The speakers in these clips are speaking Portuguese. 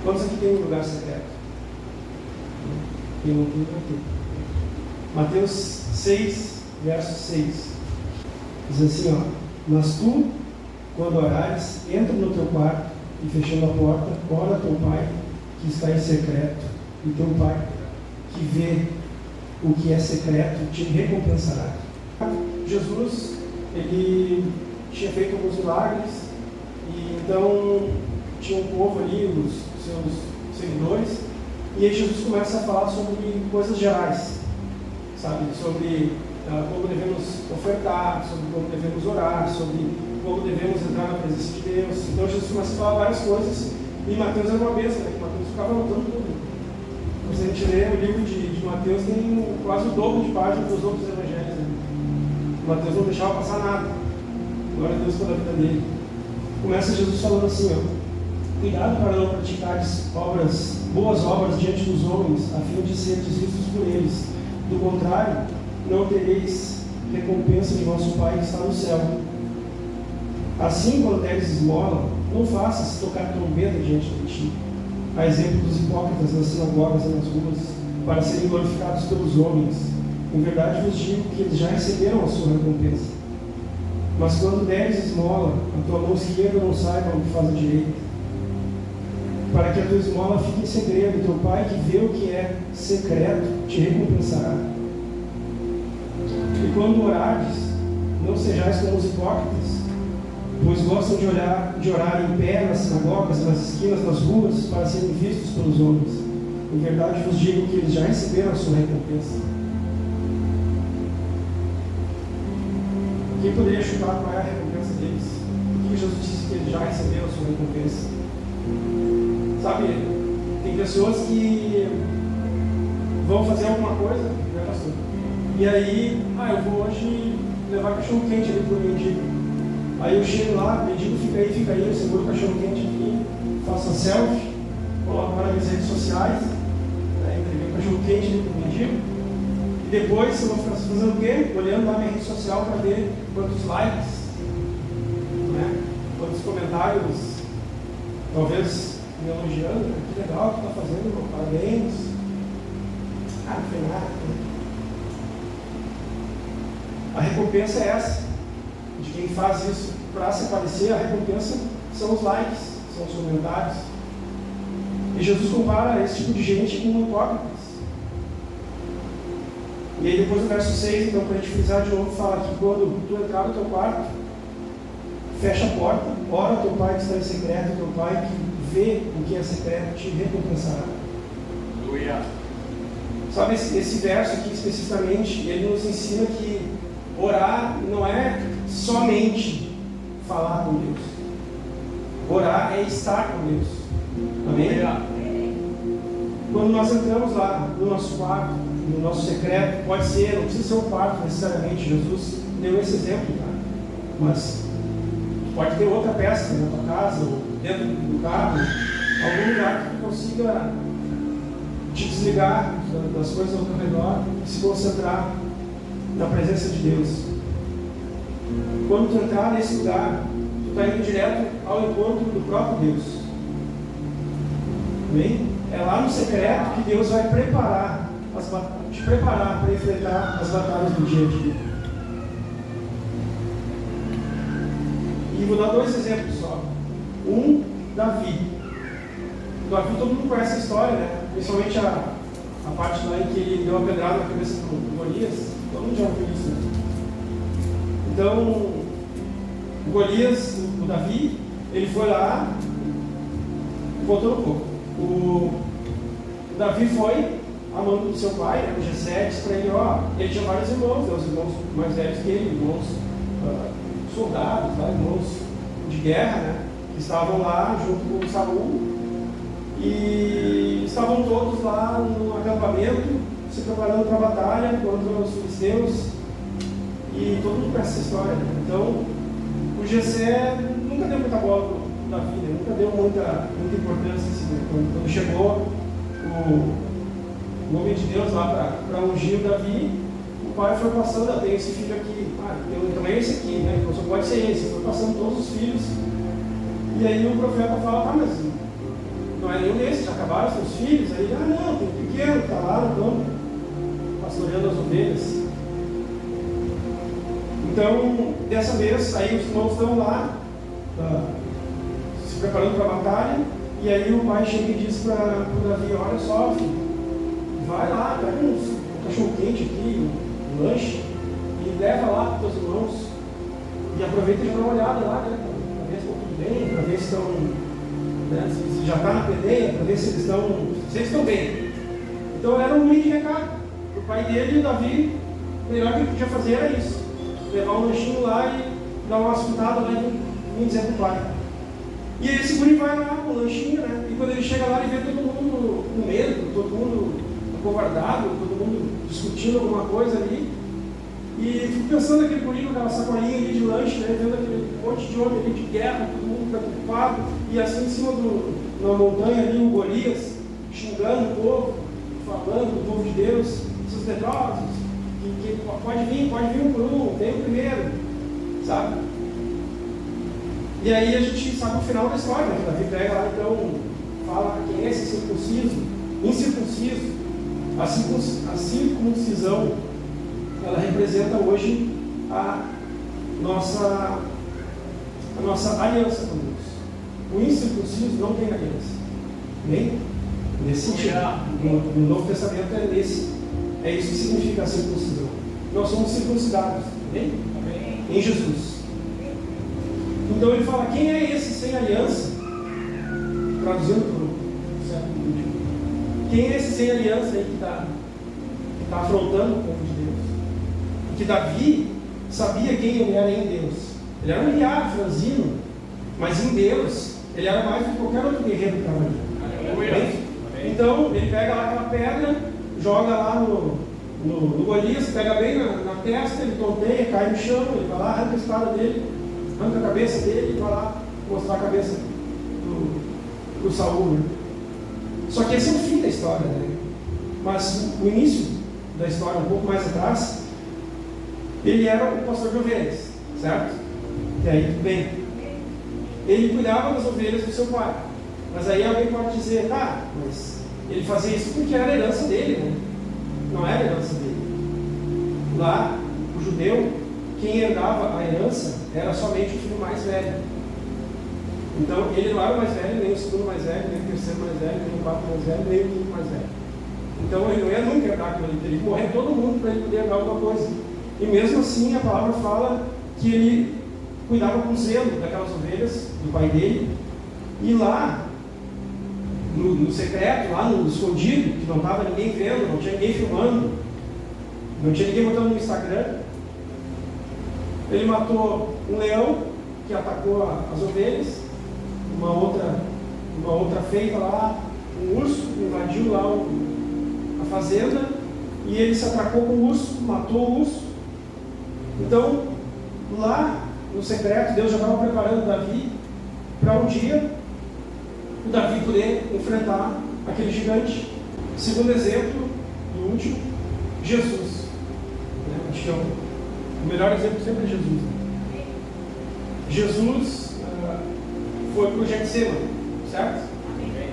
Quantos aqui tem um lugar secreto? Quem não tem, vai ter. Mateus 6, verso 6. Diz assim, ó: mas tu, quando orares, entra no teu quarto e, fechando a porta, ora a teu pai que está em secreto, e teu pai que vê o que é secreto te recompensará. Jesus, ele tinha feito alguns milagres, e então tinha um povo ali, os seus seguidores, e aí Jesus começa a falar sobre coisas gerais, sabe? Sobre como devemos ofertar, sobre como devemos orar, sobre como devemos entrar na presença de Deus. Então Jesus começa a falar várias coisas, e Mateus era uma bênção, né? Mateus ficava anotando tudo. Então, se a gente lê o livro de Mateus, tem quase o dobro de páginas dos outros evangelhos, né? Mateus não deixava passar nada. Glória a Deus pela vida dele. Começa Jesus falando assim, ó: cuidado para não praticares boas obras diante dos homens, a fim de seres vistos por eles. Do contrário, não tereis recompensa de vosso Pai que está no céu. Assim, quando deres esmola, não faças tocar trombeta diante de ti, a exemplo dos hipócritas nas sinagogas e nas ruas, para serem glorificados pelos homens. Em verdade vos digo que eles já receberam a sua recompensa. Mas quando deres esmola, a tua mão esquerda não saiba o que faz a direita, para que a tua esmola fique em segredo, teu Pai que vê o que é secreto te recompensará. E quando orares, não sejais como os hipócritas, pois gostam de orar em pé nas sinagogas, nas esquinas das ruas, para serem vistos pelos homens. Em verdade vos digo que eles já receberam a sua recompensa. Quem poderia chutar qual é a recompensa deles? Por que Jesus disse que eles já receberam a sua recompensa? Sabe, tem pessoas que vão fazer alguma coisa, né, pastor? E aí, eu vou hoje levar cachorro quente ali para o mendigo. Aí eu chego lá, o mendigo fica aí, eu seguro o cachorro quente aqui, faço a selfie, coloco para nas redes sociais, né, entreguei o cachorro quente ali para o mendigo. E depois eu vou ficar fazendo o quê? Olhando lá na minha rede social para ver quantos likes, né, quantos comentários, talvez me elogiando, né? Que legal que está fazendo, meu, parabéns. Não foi nada. A recompensa é essa, de quem faz isso para se aparecer. A recompensa são os likes, são os comentários. E Jesus compara esse tipo de gente com hipócritas. E aí depois no verso 6, então, para a gente frisar de novo, fala que quando tu entrar no teu quarto, fecha a porta, ora ao teu Pai que está em secreto, teu Pai que vê o que é secreto te recompensará. Aleluia. Sabe, esse verso aqui especificamente, ele nos ensina que orar não é somente falar com Deus. Orar é estar com Deus. Amém? Quando nós entramos lá no nosso quarto, no nosso secreto, pode ser, não precisa ser um quarto necessariamente, Jesus deu esse exemplo, tá? Mas pode ter outra peça na tua casa, ou dentro do carro, algum lugar que tu consiga te desligar das coisas ao teu redor e se concentrar na presença de Deus. Quando tu entrar nesse lugar, tu está indo direto ao encontro do próprio Deus. Amém? É lá no secreto que Deus vai te preparar para enfrentar as batalhas do dia a dia. E vou dar dois exemplos só. Um, Davi. Davi, todo mundo conhece a história, né? Principalmente a parte lá em que ele deu uma pedrada na cabeça do Golias. Todo mundo já ouviu isso, né? Então, o Golias, o Davi, ele foi lá, voltando um pouco. O Davi foi a mando do seu pai, né, o Jessé, disse para ele, ele tinha vários irmãos, né, os irmãos mais velhos que ele, irmãos soldados, irmãos de guerra, né, que estavam lá junto com Saul, e estavam todos lá no acampamento, se preparando para a batalha contra os filisteus, e todo mundo conhece essa história, né? Então, o Jessé nunca deu muita bola para o Davi, né? Nunca deu muita importância, assim, né? Quando chegou o homem de Deus lá para ungir o Davi, o pai foi passando, tem esse filho aqui, também é esse aqui, né? Então só pode ser esse, foi passando todos os filhos, e aí o profeta fala, mas não é nenhum desses, já acabaram os teus filhos? Aí, não, tem um pequeno, está lá no campo, pastoreando as ovelhas. Então, dessa vez, aí os irmãos estão lá, se preparando para a batalha, e aí o pai chega e diz para o Davi: olha só, filho, vai lá, pega um cachorro quente aqui, um lanche, e leva lá para os teus irmãos, e aproveita e dá uma olhada lá, né, para ver se estão tudo bem, para ver se estão, né, se já está na peneira, para ver se eles estão bem. Então era um meio de recado. O pai dele, Davi, o melhor que ele podia fazer era isso: levar um lanchinho lá e dar uma assuntada lá e dizer para o pai. E aí esse guri vai lá com o lanchinho, né? E quando ele chega lá, ele vê todo mundo com medo, todo mundo acovardado, todo mundo discutindo alguma coisa ali. E fico pensando naquele guri com aquela sacolinha ali de lanche, né? Vendo aquele monte de homem ali de guerra, todo mundo preocupado. E assim em cima na montanha ali, o Golias xingando o povo, falando do povo de Deus, seus medrosos, que pode vir um por um, vem o primeiro, sabe? E aí a gente sabe o final da história, né? Davi pega lá, então, fala quem é esse incircunciso. A circuncisão, ela representa hoje a nossa aliança com Deus. O incircunciso não tem aliança. Bem? Nesse sentido. No Novo Testamento é isso que significa a circuncisão. Nós somos circuncidados, bem? Em Jesus. Então ele fala: quem é esse sem aliança? Traduzindo para o século XXI. Quem é esse sem aliança aí que está afrontando o povo de Deus? Porque Davi sabia quem ele era em Deus. Ele era um enviado, franzino, mas em Deus ele era mais do que qualquer outro guerreiro que estava ali. Então ele pega lá aquela pedra, joga lá no Golias, pega bem na testa, ele tonteia, cai no chão, ele vai lá, arranca a espada dele, arranca a cabeça dele e vai lá mostrar a cabeça do Saul. Né? Só que esse é o fim da história, né? Mas o início da história, um pouco mais atrás, ele era o pastor de ovelhas, certo? E aí tudo bem. Ele cuidava das ovelhas do seu pai. Mas aí alguém pode dizer: tá, mas ele fazia isso porque era a herança dele, né? Não era a herança dele. Lá, o judeu, quem herdava a herança era somente o filho mais velho. Então, ele não era o mais velho, nem o segundo mais velho, nem o terceiro mais velho, nem o quarto mais velho, nem o quinto mais velho. Então, ele não ia nunca herdar aquilo, ele teria que morrer todo mundo para ele poder herdar alguma coisa. E mesmo assim, a palavra fala que ele cuidava com zelo daquelas ovelhas do pai dele, e lá, no secreto, lá no escondido, que não estava ninguém vendo, não tinha ninguém filmando, não tinha ninguém botando no Instagram, ele matou um leão que atacou as ovelhas, uma outra feita lá, um urso invadiu lá a fazenda, e ele se atracou com o urso, matou o urso. Então, lá no secreto, Deus já estava preparando Davi para um dia o Davi poder enfrentar aquele gigante. Segundo exemplo, e último, Jesus. Acho que o melhor exemplo sempre é Jesus. Jesus foi para o Getsemane, certo?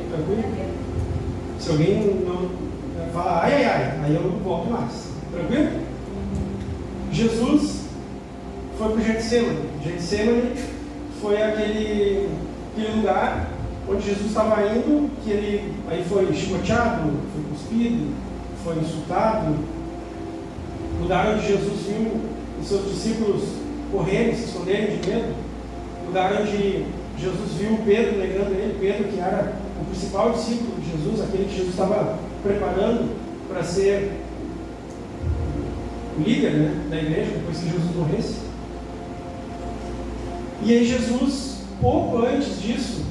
Tranquilo? Se alguém não fala ai, aí eu não volto mais. Tranquilo? Jesus foi para o Getsemane. Getsemane foi aquele lugar onde Jesus estava indo, que ele aí foi chicoteado, foi cuspido, foi insultado. Lugar onde Jesus viu os seus discípulos correrem, se esconderem de medo. Lugar onde Jesus viu Pedro negando ele, Pedro que era o principal discípulo de Jesus, aquele que Jesus estava preparando para ser o líder, né, da igreja, depois que Jesus morresse. E aí Jesus, pouco antes disso,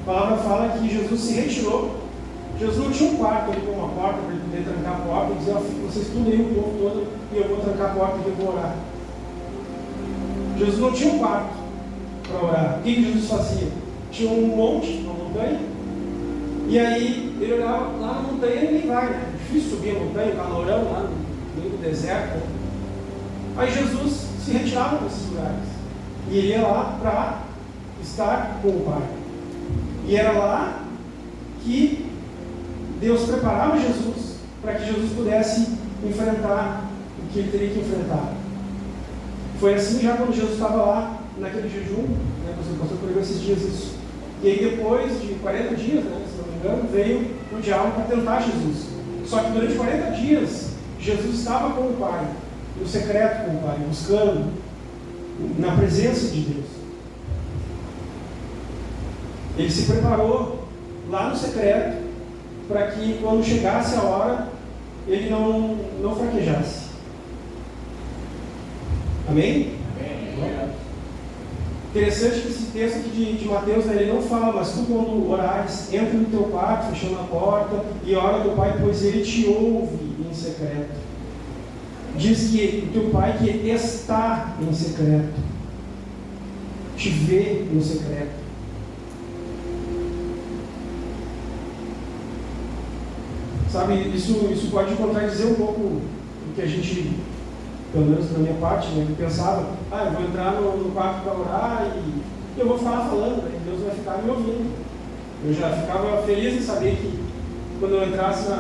a palavra fala que Jesus se retirou. Jesus não tinha um quarto ali com uma porta para ele poder trancar a porta e dizer: fiquem vocês tudo aí, o povo todo, e eu vou trancar a porta e eu vou orar. Jesus não tinha um quarto para orar. O que Jesus fazia? Tinha um monte, uma montanha, e aí ele olhava lá na montanha e ninguém vai, né? É difícil subir a montanha, calorão lá no meio do deserto. Né? Aí Jesus se retirava desses lugares e iria lá para estar com o Pai. E era lá que Deus preparava Jesus para que Jesus pudesse enfrentar o que ele teria que enfrentar. Foi assim já quando Jesus estava lá naquele jejum, né? O pastor pregou esses dias isso. E aí depois de 40 dias, né, se não me engano, veio o diabo para tentar Jesus. Só que durante 40 dias, Jesus estava com o Pai, no secreto com o Pai, buscando, na presença de Deus. Ele se preparou lá no secreto para que quando chegasse a hora, ele não fraquejasse. Amém? Amém. Interessante que esse texto aqui de Mateus, né, ele não fala, mas tu quando orares, entra no teu quarto, fechando a porta, e ora do Pai, pois ele te ouve em secreto. Diz que o teu Pai que está em secreto, te vê no secreto. Sabe, isso pode contradizer um pouco o que a gente, pelo menos na minha parte, né, eu pensava, eu vou entrar no quarto para orar e eu vou ficar lá falando, né, Deus vai ficar me ouvindo. Eu já ficava feliz em saber que quando eu entrasse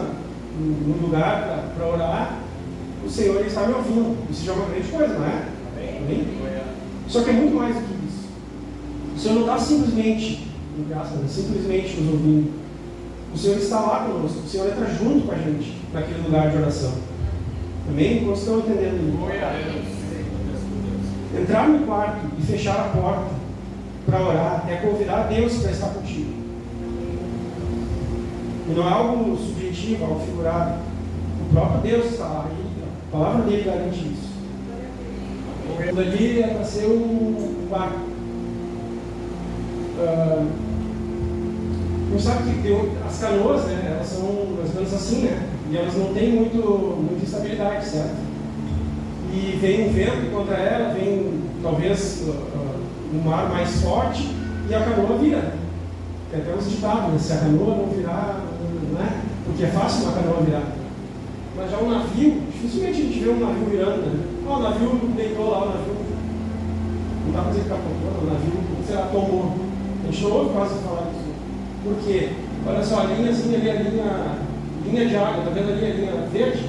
no lugar para orar, o Senhor está me ouvindo. Isso já é uma grande coisa, não é? Amém? Só que é muito mais do que isso. O Senhor não está simplesmente nos ouvindo. O Senhor está lá conosco, o Senhor entra junto com a gente naquele lugar de oração. Amém? Vocês estão entendendo isso? Entrar no quarto e fechar a porta para orar é convidar Deus para estar contigo. E não é algo subjetivo, algo figurado. O próprio Deus está lá, a palavra dele garante isso. Aquilo ali é para ser um quarto. Não sabe que as canoas, né, elas são mais ou menos assim, né? E elas não têm muita estabilidade, certo? E vem um vento contra ela, vem talvez um mar mais forte e a canoa vira. Tem até uns ditados, né? Se a canoa não virar, né? Porque é fácil uma canoa virar. Mas já um navio, dificilmente a gente vê um navio virando, né? O navio deitou lá, o navio. Não dá para dizer que capotou, o navio, sei lá, tomou. A gente não ouve quase falar disso. Por quê? Olha só, a linhazinha ali, a linha de água, tá vendo ali a linha verde?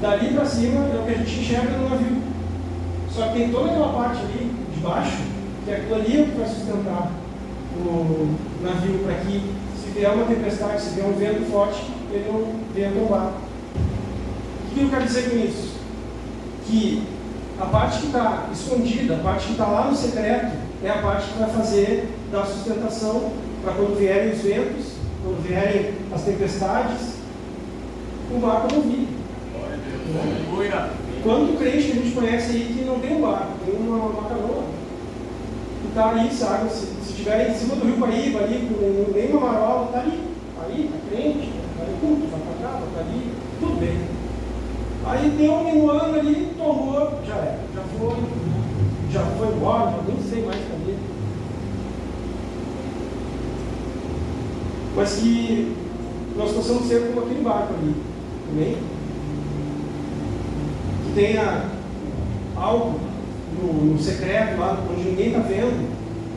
Dali para cima é o que a gente enxerga no navio. Só que tem toda aquela parte ali de baixo, que aquilo ali é o que vai sustentar o navio para que, se vier uma tempestade, se vier um vento forte, ele não venha tombar. O que eu quero dizer com isso? Que a parte que está escondida, a parte que está lá no secreto, é a parte que vai fazer da sustentação para quando vierem os ventos, quando vierem as tempestades, o barco não vir. Quanto crente que a gente conhece aí que não tem um barco, tem uma canoa. E está ali, sabe? Se estiver em cima do rio Paraíba, ali, com nenhuma marola, está ali, está crente, está ali, tudo, vai para cá, está ali, tudo bem. Aí deu um minuano ali, tomou, já era, já foi embora, já nem sei mais cadê. Mas que nós possamos ser como aquele barco ali, amém? Que tenha algo no secreto, lá onde ninguém está vendo,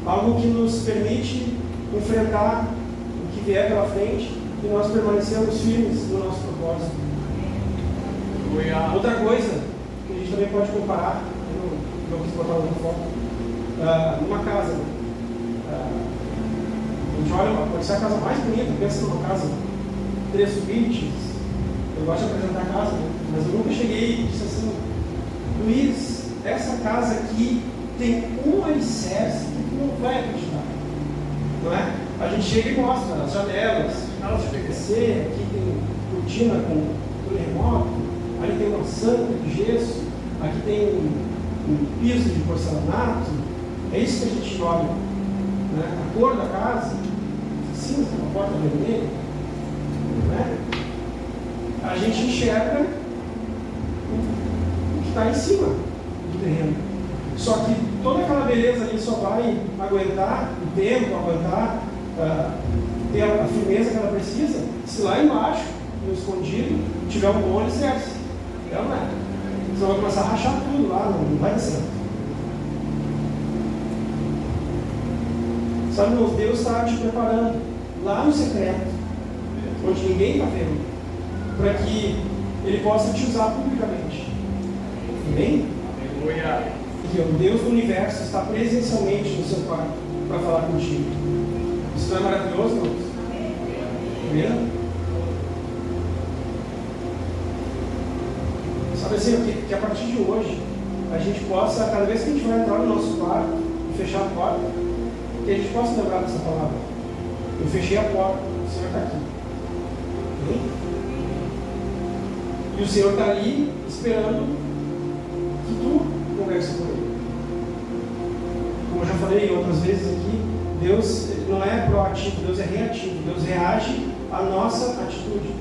algo que nos permite enfrentar o que vier pela frente e nós permanecemos firmes no nosso propósito. Outra coisa que a gente também pode comparar, eu não quis botar uma foto, numa casa. A gente olha, pode ser a casa mais bonita, pensa numa casa 3 suítes. Eu gosto de apresentar a casa, né? Mas eu nunca cheguei e disse assim: Luiz, essa casa aqui tem um alicerce que tu não vai acreditar. Não é? A gente chega e mostra as janelas, janelas de PVC, aqui tem cortina com controle remoto, ali tem uma santa de gesso, aqui tem um piso de porcelanato. É isso que a gente olha, né? A cor da casa, cinza, uma porta vermelha, né? A gente enxerga o que está em cima do terreno. Só que toda aquela beleza ali só vai aguentar o tempo, aguentar ter a firmeza que ela precisa, se lá embaixo, no escondido, tiver um bom alicerce. Não é? Você vai começar a rachar tudo lá, não vai dar certo. Sabe, Deus está te preparando lá no secreto, onde ninguém está vendo, para que Ele possa te usar publicamente. Amém? Aleluia! Que o Deus do universo está presencialmente no seu quarto para falar contigo. Isso não é maravilhoso, irmãos? Amém? Sabe assim, que a partir de hoje a gente possa, cada vez que a gente vai entrar no nosso quarto e fechar a porta, que a gente possa lembrar dessa palavra. Eu fechei a porta, o Senhor está aqui. Amém? E o Senhor está ali esperando que tu converse com Ele. Como eu já falei outras vezes aqui, Deus não é proativo, Deus é reativo. Deus reage à nossa atitude.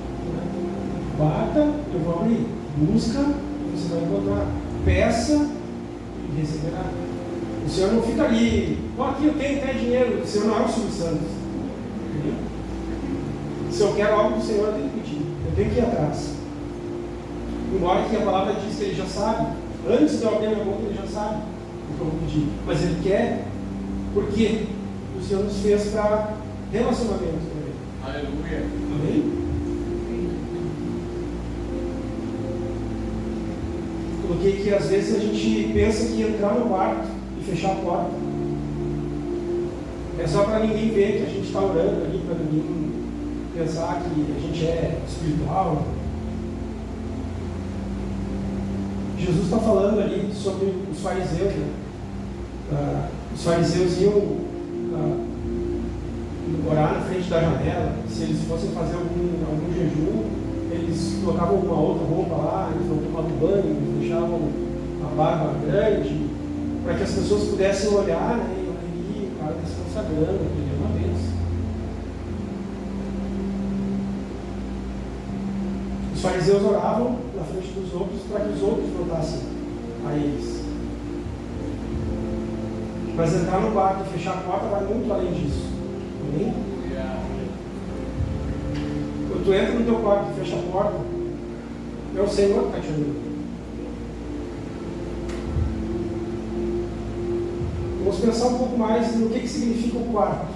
Bata, eu vou abrir. Busca, você vai encontrar. Peça e receberá. O Senhor não fica ali, aqui eu tenho até dinheiro. O Senhor não é o Silvio Santos. Entendeu? Se eu quero algo do Senhor, eu tenho que pedir. Eu tenho que ir atrás. Embora que a palavra diz que Ele já sabe. Antes de eu abrir a minha boca, Ele já sabe o que eu vou pedir. Mas Ele quer, porque o Senhor nos fez para relacionamento com Ele. Aleluia. Amém? Coloquei que às vezes a gente pensa que entrar no quarto e fechar a porta é só para ninguém ver que a gente está orando ali, para ninguém pensar que a gente é espiritual. Jesus está falando ali sobre os fariseus, né? Os fariseus iam orar na frente da janela. Se eles fossem fazer algum jejum, eles colocavam uma outra roupa lá, eles não tomavam banho, eles deixavam a barba grande, para que as pessoas pudessem olhar, né? E ali o cara está se consagrando, ele é uma bênção. Os fariseus oravam na frente dos outros para que os outros notassem a eles. Mas entrar no quarto e fechar a porta vai muito além disso. Amém? Quando tu entra no teu quarto e fecha a porta, é o Senhor que está te olhando. Vamos pensar um pouco mais no que significa o quarto.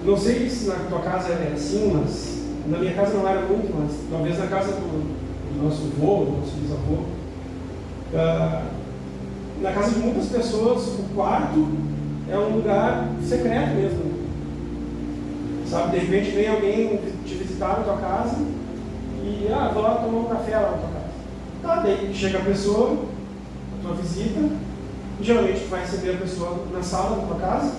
Não sei se na tua casa é assim, mas na minha casa não era muito, mas talvez na casa do nosso avô, do nosso bisavô. Na casa de muitas pessoas, o quarto é um lugar secreto mesmo. Sabe, de repente vem alguém te visitar na tua casa e, vou lá tomar um café lá na tua casa. Tá, daí chega a pessoa, a tua visita, e geralmente tu vai receber a pessoa na sala da tua casa.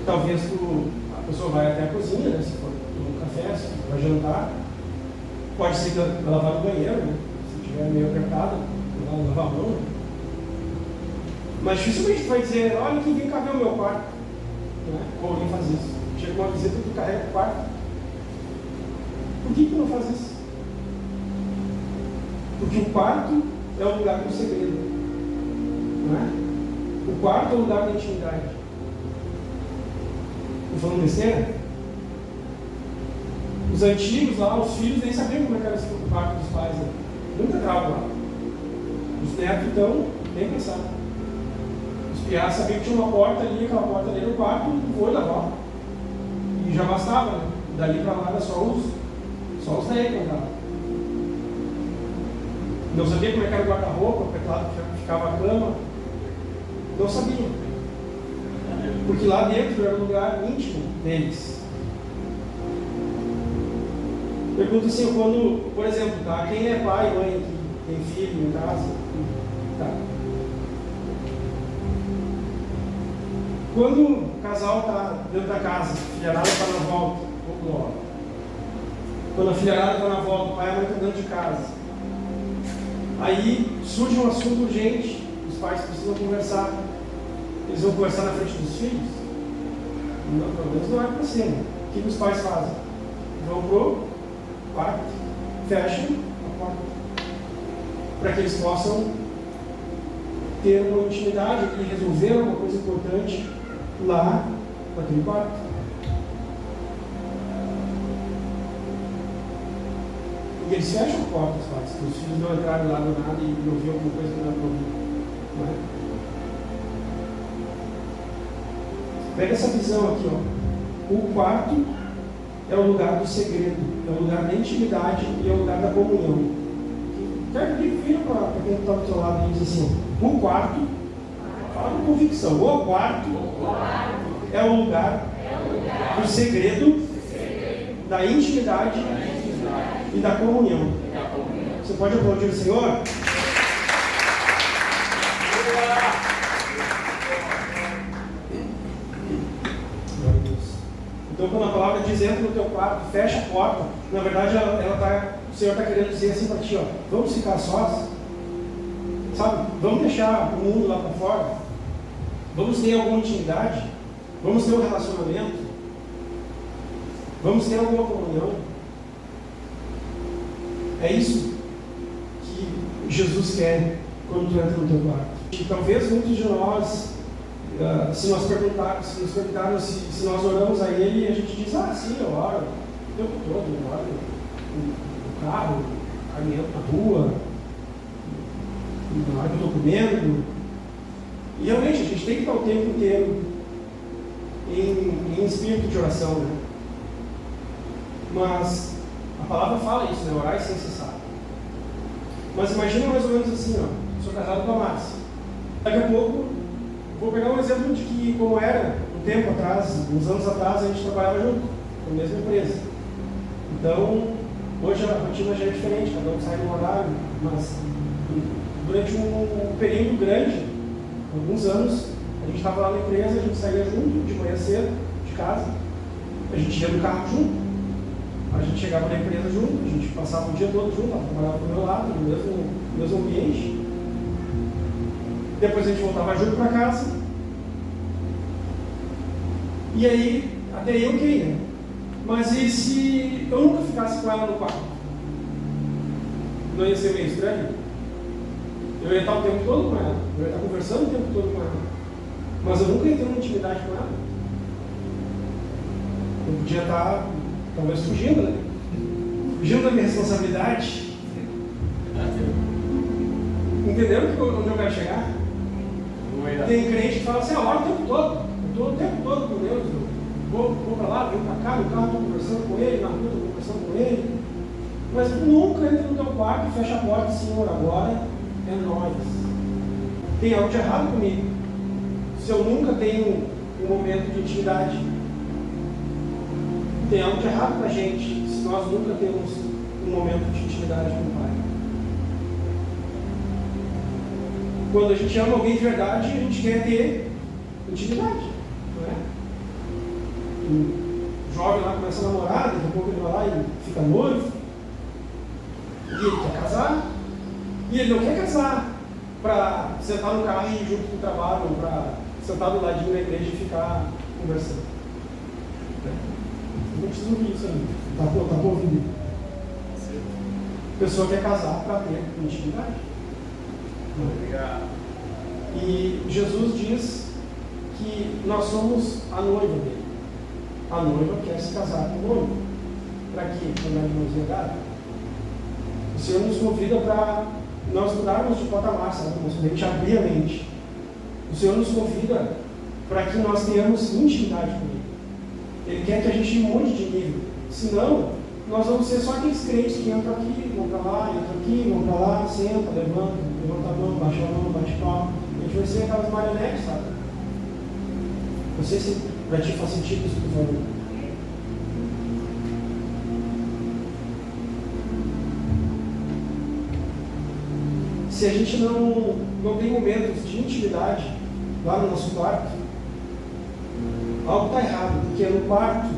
Talvez a pessoa vai até a cozinha, né, se for tomar um café, se for vai jantar. Pode ser que ela vá no banheiro, né, se estiver meio apertada, ela vai lavar a mão. Mas dificilmente tu vai dizer, olha quem vem cá ver o meu quarto. Né? Ou alguém faz isso. Chega uma visita e tu carrega o quarto. Por que tu não faz isso? Porque o quarto é o lugar do segredo. Não é? O quarto é o lugar da intimidade. Estou falando besteira? Os antigos lá, os filhos nem sabiam como era o quarto dos pais. Né? Nunca entravam lá. Os netos, então, nem pensavam. Os piados sabiam que tinha uma porta ali, aquela porta ali era o quarto, vou lavar. E já bastava, né? Dali para lá era só os 10 que entravam. Não sabia como era o guarda-roupa, porque lá ficava a cama. Não sabiam. Porque lá dentro era um lugar íntimo deles. Pergunta assim, quando, por exemplo, tá? Quem é pai e mãe aqui? Tem filho em casa? Tá. Quando o casal está dentro da casa, a filharada está na volta, quando a filharada está na volta, o pai e a mãe estão dentro de casa, aí surge um assunto urgente, os pais precisam conversar. Eles vão conversar na frente dos filhos? Não, pelo menos não é para cima. O que os pais fazem? Vão pro quarto, fecham a porta, para que eles possam ter uma intimidade e resolver alguma coisa importante lá naquele quarto. E eles fecham a porta, os pais, para os filhos não entrarem lá do nada e ouvir alguma coisa que não é para ouvir. Não é? Pega essa visão aqui, ó. O quarto é o lugar do segredo, é o lugar da intimidade e é o lugar da comunhão. Quero que vira para quem está do seu lado e diz assim: o quarto, fala com convicção, o quarto é o lugar do segredo, da intimidade e da comunhão. Você pode aplaudir o Senhor? Então, quando a palavra diz entra no teu quarto, fecha a porta, na verdade o Senhor está querendo dizer assim para ti: ó, vamos ficar sós, sabe? Vamos deixar o mundo lá para fora, vamos ter alguma intimidade, vamos ter um relacionamento, vamos ter alguma comunhão. É isso que Jesus quer quando tu entra no teu quarto. E talvez muitos de nós, se nos perguntaram se nós oramos a Ele, a gente diz: ah, sim, eu oro o tempo todo, eu oro no carro, caminhando na rua, na hora que eu estou comendo. E realmente a gente tem que estar o tempo inteiro em espírito de oração, né? Mas a palavra fala isso, né? Orar sem cessar. Mas imagina mais ou menos assim, ó, sou casado com a Márcia. Daqui a pouco, vou pegar um exemplo de que, como era um tempo atrás, uns anos atrás, a gente trabalhava junto, na mesma empresa. Então, hoje a rotina já é diferente, cada um sai no horário, mas durante um período grande, alguns anos, a gente estava lá na empresa, a gente saía junto, de manhã cedo, de casa, a gente ia no carro junto, a gente chegava na empresa junto, a gente passava o dia todo junto, ela trabalhava do meu lado, no mesmo ambiente. Depois a gente voltava junto para casa. E aí, até aí ok, né? Mas e se eu nunca ficasse com ela no quarto? Não ia ser meio estranho? Eu ia estar o tempo todo com ela, eu ia estar conversando o tempo todo com ela, mas eu nunca ia ter uma intimidade com ela. Eu podia estar, talvez, fugindo, né? Fugindo da minha responsabilidade. Entenderam onde eu quero chegar? Tem crente que fala assim: ora o tempo todo, eu estou o tempo todo com Deus, eu vou para lá, venho para cá, no carro estou conversando com Ele, na rua estou conversando com Ele, mas nunca entra no teu quarto e fecha a porta: Senhor, agora é nós. Tem algo de errado comigo se eu nunca tenho um momento de intimidade. Tem algo de errado com a gente se nós nunca temos um momento de intimidade com o Pai. Quando a gente ama alguém de verdade, a gente quer ter intimidade, não é? O jovem lá começa a namorar, daqui a pouco ele vai lá e fica noivo, e ele quer casar, e ele não quer casar para sentar no carro e ir junto com o trabalho, ou para sentar do ladinho da igreja e ficar conversando. Não precisa ouvir isso ainda, está por ouvir. A pessoa quer casar para ter intimidade. Obrigado. E Jesus diz que nós somos a noiva dele. A noiva quer se casar com o noivo. Para quê? Para dar de mãozinha dada. O Senhor nos convida para nós mudarmos de patamar, sabe? A gente abrir a mente. O Senhor nos convida para que nós tenhamos intimidade com Ele. Ele quer que a gente mude de nível. Senão, nós vamos ser só aqueles crentes que entram aqui, vão para lá, entram aqui, vão para lá, senta, levanta a mão, baixa a mão, bate palma. A gente vai ser aquelas marionetes, sabe? Não sei se para ti faz sentido isso que eu falei. Se a gente não tem momentos de intimidade lá no nosso quarto, algo está errado, porque é no quarto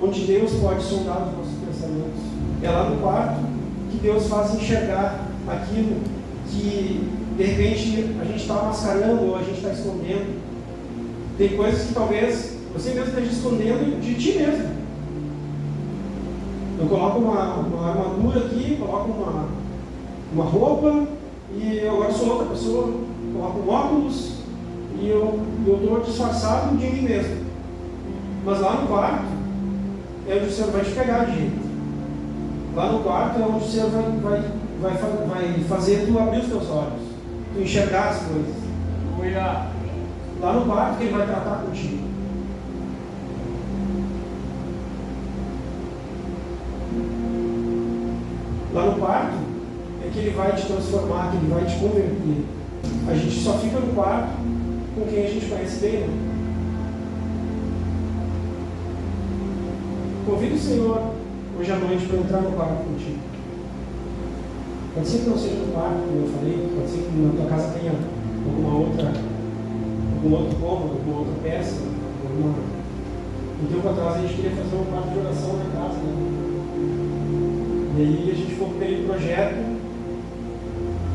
onde Deus pode sondar os nossos pensamentos. É lá no quarto que Deus faz enxergar aquilo que de repente a gente está mascarando ou a gente está escondendo. Tem coisas que talvez você mesmo esteja escondendo de ti mesmo. Eu coloco uma armadura aqui, coloco uma roupa e eu agora sou outra pessoa, coloco um óculos e eu estou disfarçado de mim mesmo. Mas lá no quarto é onde o Senhor vai te pegar de jeito. Lá no quarto é onde o Senhor vai fazer tu abrir os teus olhos, tu enxergar as coisas. Lá no quarto que Ele vai tratar contigo. Lá no quarto é que Ele vai te transformar, que Ele vai te converter. A gente só fica no quarto com quem a gente conhece bem, né? Convide o Senhor hoje à noite para entrar no quarto contigo. Pode ser que não seja no quarto, como eu falei, pode ser que na tua casa tenha algum outro cômodo, alguma outra peça, Um tempo atrás a gente queria fazer um quarto de oração na casa, né? E aí a gente ficou com aquele projeto,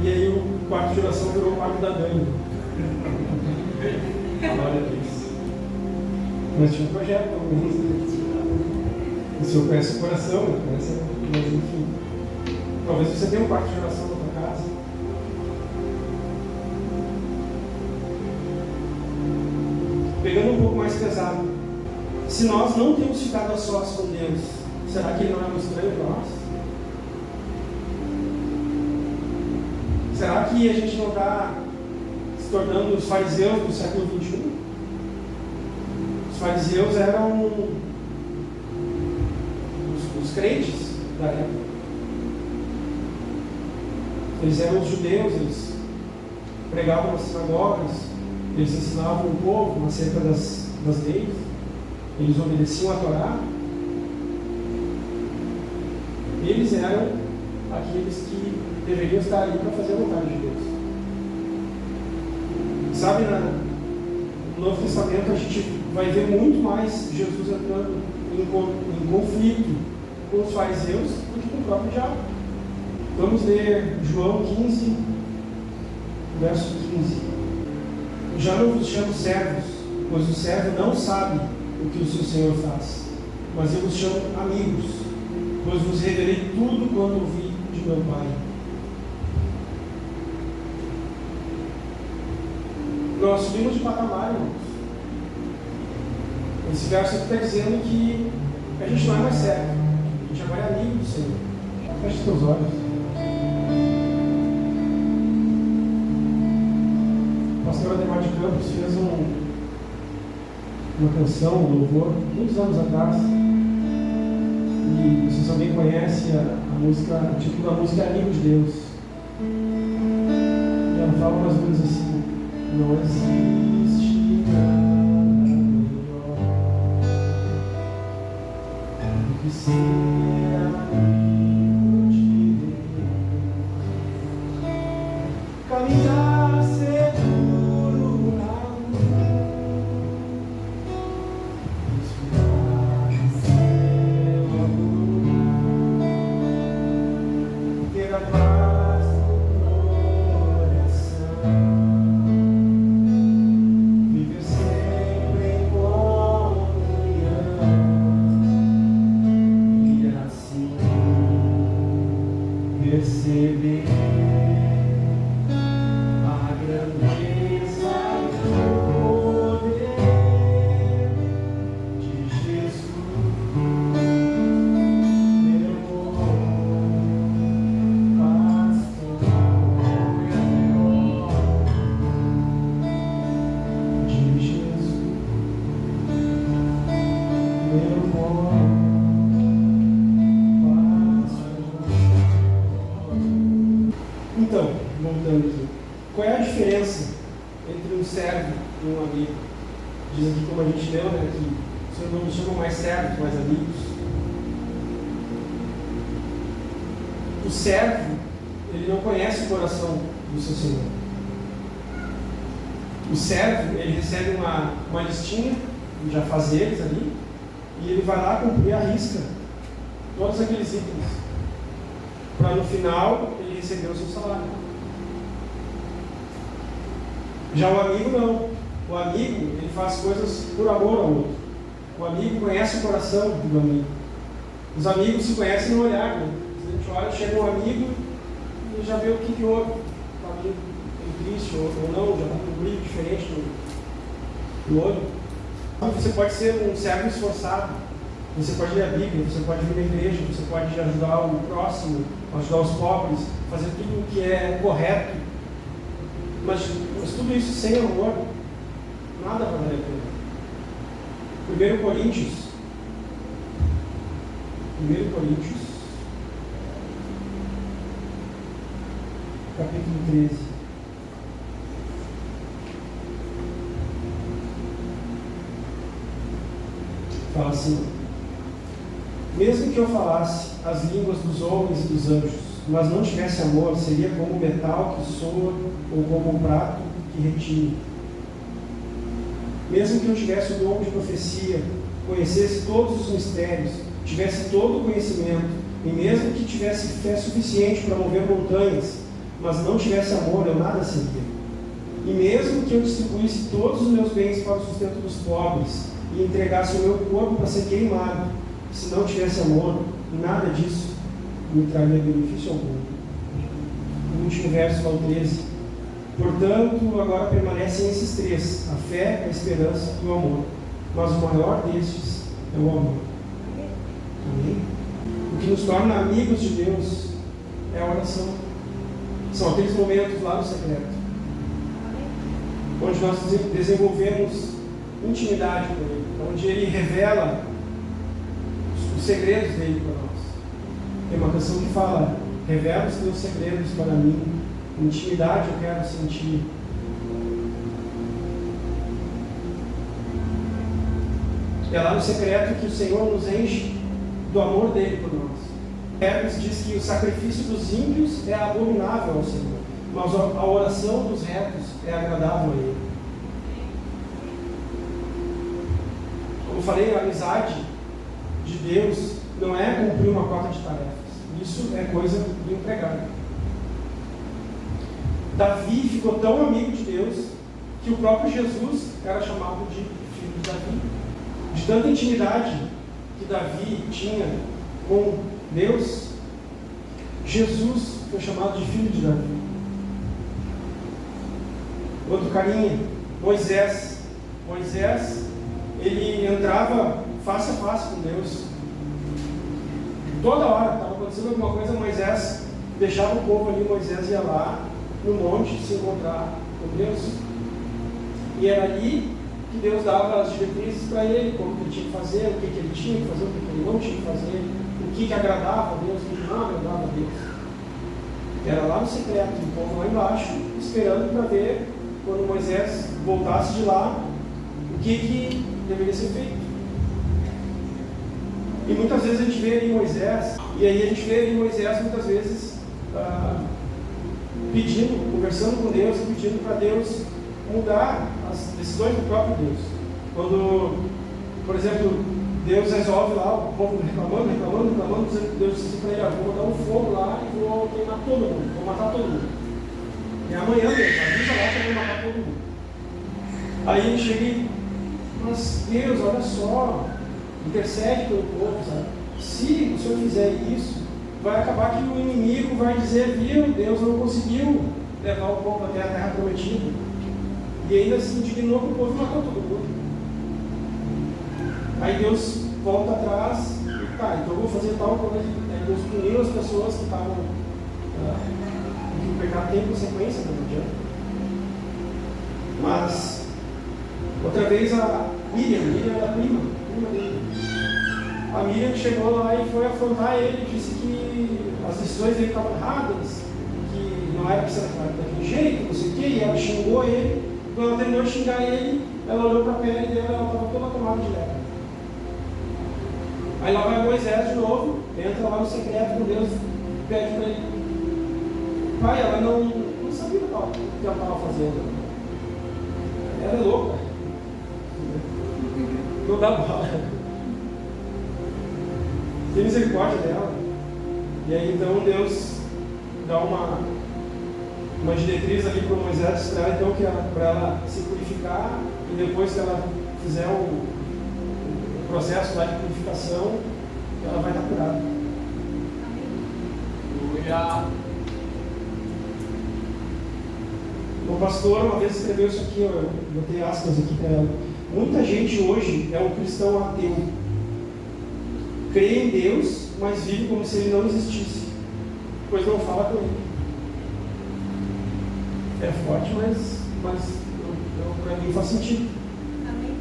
e aí o quarto de oração virou o quarto da Dani. Glória a Deus. Mas tinha um projeto, pelo menos. O Senhor conhece o coração, mas enfim. Talvez você tenha um quarto de oração na tua casa. Pegando um pouco mais pesado. Se nós não temos ficado a sós com Deus, será que Ele não é um estranho para nós? Será que a gente não está se tornando os fariseus do século XXI? Os fariseus eram os crentes da época. Eles eram os judeus, eles pregavam nas sinagogas, eles ensinavam o povo acerca das leis, eles obedeciam a Torá. Eles eram aqueles que deveriam estar ali para fazer a vontade de Deus. Sabe, no Novo Testamento a gente vai ver muito mais Jesus entrando em conflito com os fariseus do que com o próprio diabo. Vamos ler João 15, verso 15. Já não vos chamo servos, pois o servo não sabe o que o seu Senhor faz, mas eu vos chamo amigos, pois vos revelei tudo quando ouvi de meu Pai. Nós subimos de patamar, irmãos. Esse verso aqui está dizendo que a gente não é mais servo, a gente agora é amigo do Senhor. Feche seus olhos. O pastor Ademar de Campos fez uma canção, um louvor, muitos anos atrás, e vocês também conhecem a música, o título da música é Amigo de Deus. E ela fala mais ou menos assim: não existe nada melhor do que ser amigo de Deus, caminhar seguro na luz, desfrutar de seu amor, ter a paz no coração, viver sempre em comunhão e assim perceber a grandeza do poder de Jesus, meu pastor melhor, de Jesus, meu pastor. Então, voltando aqui, qual é a diferença entre um servo e um amigo? Diz aqui, como a gente leu, né, que o Senhor não nos chama mais servos, mais amigos. O servo, ele não conhece o coração do seu Senhor. O servo, ele recebe uma listinha de afazeres ali, e ele vai lá cumprir à risca todos aqueles itens, para no final ele receber o seu salário. Já o amigo não. O amigo, ele faz coisas por amor ao outro. O amigo conhece o coração do amigo. Os amigos se conhecem no olhar, né? Se a gente olha, chega um amigo e já vê o que houve. Está meio triste ou não, já está com um brilho diferente no olho. Você pode ser um servo esforçado. Você pode ler a Bíblia, você pode vir na igreja, você pode ajudar o próximo, ajudar os pobres, fazer tudo o que é correto. Mas tudo isso sem amor, nada vai valer a pena. 1 Coríntios, capítulo 13. Fala assim: mesmo que eu falasse as línguas dos homens e dos anjos, mas não tivesse amor, seria como o metal que soa ou como um prato que retine. Mesmo que eu tivesse o dom de profecia, conhecesse todos os mistérios, tivesse todo o conhecimento, e mesmo que tivesse fé suficiente para mover montanhas, mas não tivesse amor, eu nada seria. E mesmo que eu distribuísse todos os meus bens para o sustento dos pobres e entregasse o meu corpo para ser queimado, se não tivesse amor, nada disso me traria benefício algum. O último verso, ao 13. Portanto, agora permanecem esses três: a fé, a esperança e o amor. Mas o maior destes é o amor. Amém? O que nos torna amigos de Deus é a oração. São aqueles momentos lá no secreto, onde nós desenvolvemos intimidade com Ele, onde Ele revela os segredos dele para nós. Tem uma canção que fala: revela os teus segredos para mim, intimidade eu quero sentir. É lá no secreto que o Senhor nos enche do amor dele por nós. Hebreus diz que o sacrifício dos ímpios é abominável ao Senhor, mas a oração dos retos é agradável a Ele. Como eu falei, a amizade de Deus não é cumprir uma cota de tarefas. Isso é coisa do empregado. Davi ficou tão amigo de Deus que o próprio Jesus era chamado de filho de Davi. De tanta intimidade que Davi tinha com Deus, Jesus foi chamado de filho de Davi. Outro carinha, Moisés. Moisés, ele entrava face a face com Deus. Toda hora estava acontecendo alguma coisa, Moisés deixava o povo ali, Moisés ia lá no monte se encontrar com Deus. E era ali que Deus dava as diretrizes para ele, como ele tinha que fazer, o que ele tinha que fazer, o que ele não tinha que fazer, o que agradava a Deus, o que não agradava a Deus. Era lá no secreto, o povo lá embaixo, esperando para ver, quando Moisés voltasse de lá, o que deveria ser feito. E muitas vezes a gente vê ali Moisés, e aí a gente vê ali Moisés muitas vezes pedindo, conversando com Deus, pedindo para Deus mudar as decisões do próprio Deus. Quando, por exemplo, Deus resolve lá, o povo reclamando, Deus disse para ele: vou mandar um fogo lá e vou queimar todo mundo, vou matar todo mundo. E amanhã mesmo, avisa lá que eu vou matar todo mundo. Aí ele chega e: mas Deus, olha só, intercede pelo povo, sabe? Se o Senhor fizer isso, vai acabar que o inimigo vai dizer: viu, Deus não conseguiu levar o povo até a terra prometida. E ainda se indignou com o povo e matou todo mundo. Aí Deus volta atrás: tá, então eu vou fazer tal coisa. Aí Deus puniu as pessoas que estavam. Que o pecado tem consequência, não adianta. Mas, outra vez a Miriam era a prima dele. A Miriam chegou lá e foi afrontar ele, disse que as decisões dele estavam erradas, que não era para ser daquele jeito, não sei o quê, e ela xingou ele. Quando ela terminou de xingar ele, ela olhou para a pele dela e ela estava toda tomada de lepra. Aí lá vai Moisés de novo, entra lá no secreto com Deus, pede para ele: pai, ela não sabia o que ela estava fazendo. Ela é louca. Não dá bola. Tem misericórdia dela. E aí então Deus dá uma diretriz ali para Moisés, para ela, então, para ela se purificar, e depois que ela fizer o processo lá de purificação, ela vai estar curada. O pastor uma vez escreveu isso aqui, eu botei aspas aqui para ela: muita gente hoje é um cristão ateu, crê em Deus, mas vive como se ele não existisse, pois não fala com ele. É forte, mas para mim faz sentido. Amém.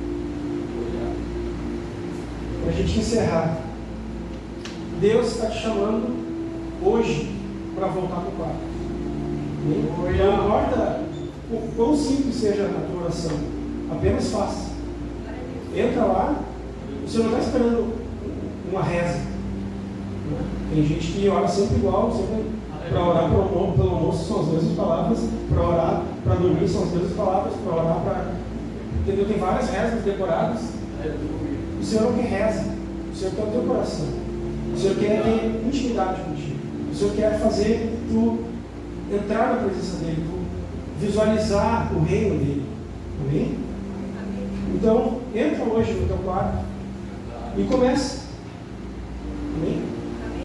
Para a gente encerrar, Deus está te chamando hoje para voltar para o quarto. Não importa o quão simples seja a tua oração, apenas faça. Entra lá, o Senhor não está esperando uma reza. Tem gente que ora sempre igual, sempre para orar pelo almoço são as mesmas palavras, para orar para dormir são as mesmas palavras, para orar para. Entendeu? Tem várias rezas decoradas. O Senhor não quer reza, o Senhor quer o teu coração. O Senhor quer ter intimidade contigo. O Senhor quer fazer tu entrar na presença dele, tu visualizar o reino dele. Amém? Então, entra hoje no teu quarto e começa.